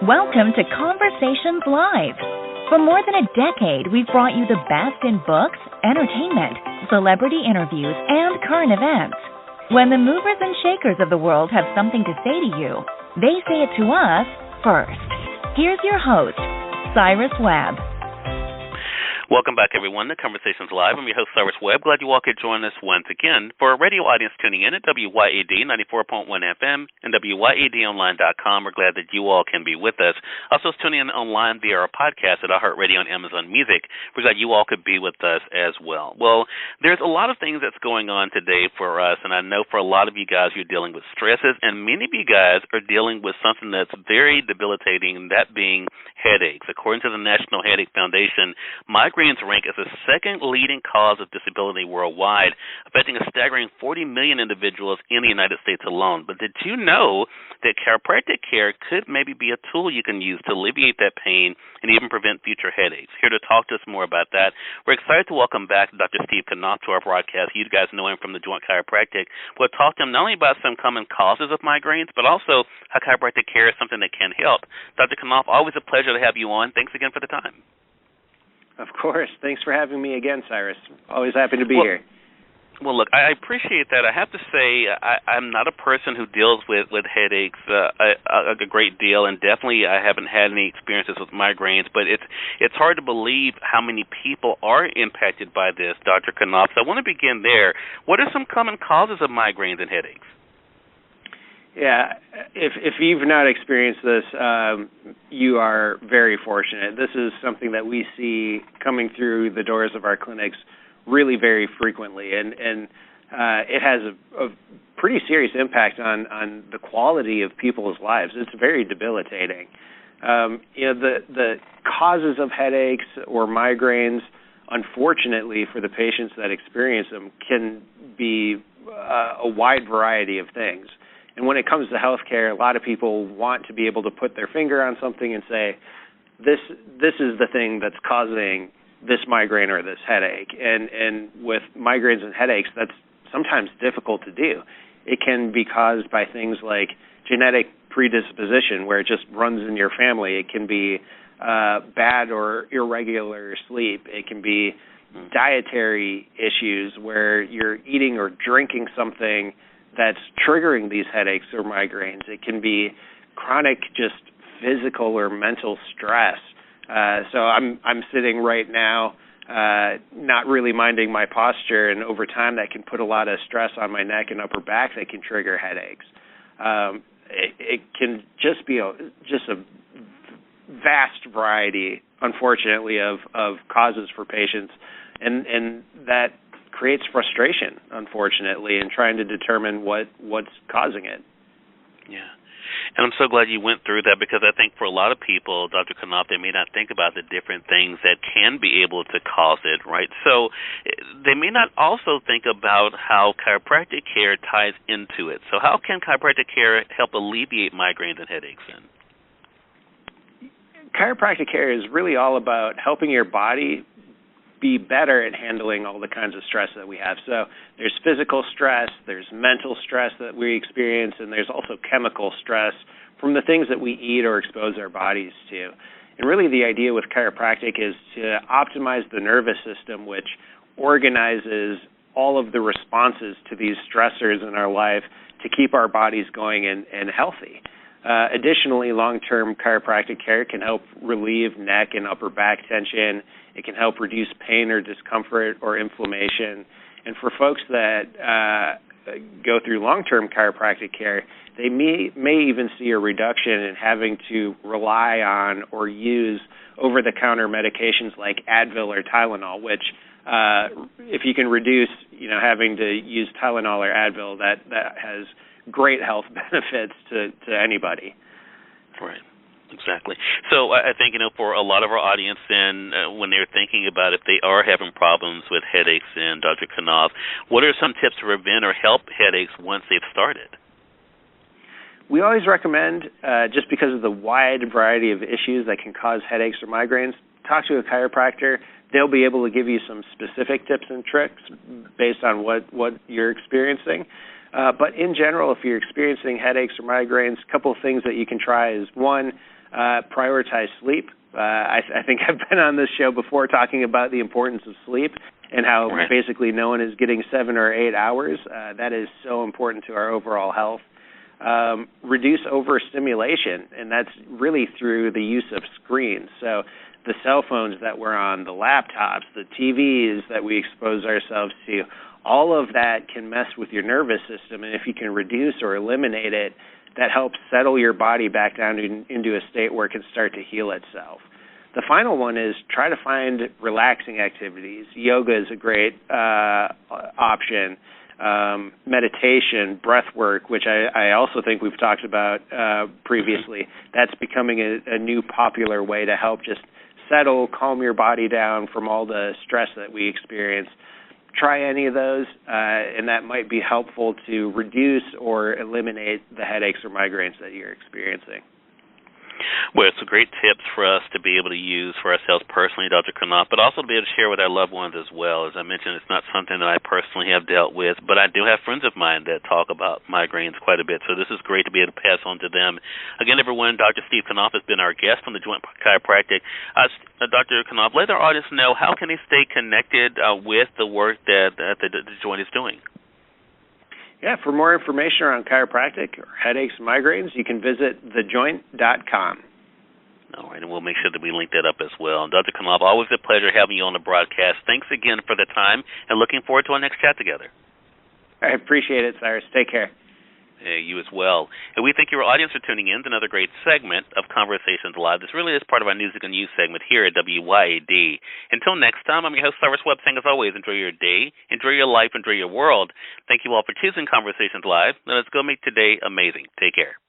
Welcome to Conversations Live. For more than a decade, we've brought you the best in books, entertainment, celebrity interviews, and current events. When the movers and shakers of the world have something to say to you, they say it to us first. Here's your host, Cyrus Webb. Welcome back, everyone, to Conversations Live. I'm your host, Cyrus Webb. Glad you all could join us once again. For our radio audience tuning in at WYAD 94.1 FM and WYADonline.com, we're glad that you all can be with us. Also, tuning in online via our podcast at iHeartRadio and Amazon Music. We're glad you all could be with us as well. Well, there's a lot of things that's going on today for us, and I know for a lot of you guys, you're dealing with stresses, and many of you guys are dealing with something that's very debilitating, and that being headaches. According to the National Headache Foundation, migraines rank as the second leading cause of disability worldwide, affecting a staggering 40 million individuals in the United States alone. But did you know that chiropractic care could maybe be a tool you can use to alleviate that pain and even prevent future headaches? Here to talk to us more about that, we're excited to welcome back Dr. Steve Knauf to our broadcast. You guys know him from the Joint Chiropractic. We'll talk to him not only about some common causes of migraines, but also how chiropractic care is something that can help. Dr. Knauf, always a pleasure to have you on. Thanks again for the time. Of course. Thanks for having me again, Cyrus. Always happy to be here. Well, look, I appreciate that. I have to say I'm not a person who deals with headaches a great deal, and definitely I haven't had any experiences with migraines, but it's hard to believe how many people are impacted by this, Dr. Knauf. So I want to begin there. What are some common causes of migraines and headaches? Yeah, if you've not experienced this, you are very fortunate. This is something that we see coming through the doors of our clinics really very frequently, and it has a pretty serious impact on the quality of people's lives. It's very debilitating. The causes of headaches or migraines, unfortunately for the patients that experience them, can be a wide variety of things. And when it comes to healthcare, a lot of people want to be able to put their finger on something and say, this is the thing that's causing this migraine or this headache. And with migraines and headaches, that's sometimes difficult to do. It can be caused by things like genetic predisposition, where it just runs in your family. It can be bad or irregular sleep. It can be dietary issues where you're eating or drinking something that's triggering these headaches or migraines. It can be chronic just physical or mental stress. So I'm sitting right now not really minding my posture, and over time that can put a lot of stress on my neck and upper back that can trigger headaches. It can just be a vast variety, unfortunately, of causes for patients, and that creates frustration, unfortunately, in trying to determine what's causing it. Yeah. And I'm so glad you went through that, because I think for a lot of people, Dr. Knauf, they may not think about the different things that can be able to cause it, right? So they may not also think about how chiropractic care ties into it. So how can chiropractic care help alleviate migraines and headaches then? Chiropractic care is really all about helping your body be better at handling all the kinds of stress that we have. So there's physical stress, there's mental stress that we experience, and there's also chemical stress from the things that we eat or expose our bodies to. And really the idea with chiropractic is to optimize the nervous system, which organizes all of the responses to these stressors in our life to keep our bodies going and healthy. Additionally, long-term chiropractic care can help relieve neck and upper back tension. It can help reduce pain or discomfort or inflammation. And for folks that go through long-term chiropractic care, they may even see a reduction in having to rely on or use over-the-counter medications like Advil or Tylenol, which if you can reduce, having to use Tylenol or Advil, that has great health benefits to anybody. Right. Exactly. So I think, for a lot of our audience, and when they're thinking about if they are having problems with headaches, and Dr. Knauf, what are some tips to prevent or help headaches once they've started? We always recommend, just because of the wide variety of issues that can cause headaches or migraines, talk to a chiropractor. They'll be able to give you some specific tips and tricks based on what you're experiencing. But in general, if you're experiencing headaches or migraines, a couple of things that you can try is, one, prioritize sleep. I think I've been on this show before talking about the importance of sleep and how basically no one is getting 7 or 8 hours. That is so important to our overall health. Reduce overstimulation, and that's really through the use of screens. So the cell phones that we're on, the laptops, the TVs that we expose ourselves to, all of that can mess with your nervous system, and if you can reduce or eliminate it, that helps settle your body back down into a state where it can start to heal itself. The final one is try to find relaxing activities. Yoga is a great option. Meditation, breath work, which I also think we've talked about previously. That's becoming a new popular way to help just settle, calm your body down from all the stress that we experience. Try any of those, and that might be helpful to reduce or eliminate the headaches or migraines that you're experiencing. Well, it's great tips for us to be able to use for ourselves personally, Dr. Knauf, but also to be able to share with our loved ones as well. As I mentioned, it's not something that I personally have dealt with, but I do have friends of mine that talk about migraines quite a bit, so this is great to be able to pass on to them. Again, everyone, Dr. Steve Knauf has been our guest on the Joint Chiropractic. Dr. Knauf, let our audience know how can they stay connected with the work that the Joint is doing. Yeah, for more information around chiropractic or headaches and migraines, you can visit thejoint.com. All right, and we'll make sure that we link that up as well. And Dr. Knauf, always a pleasure having you on the broadcast. Thanks again for the time, and looking forward to our next chat together. I appreciate it, Cyrus. Take care. You as well. And we thank your audience for tuning in to another great segment of Conversations Live. This really is part of our Music and News segment here at WYAD. Until next time, I'm your host, Cyrus Webb, saying as always, enjoy your day, enjoy your life, enjoy your world. Thank you all for choosing Conversations Live. Now let's go make today amazing. Take care.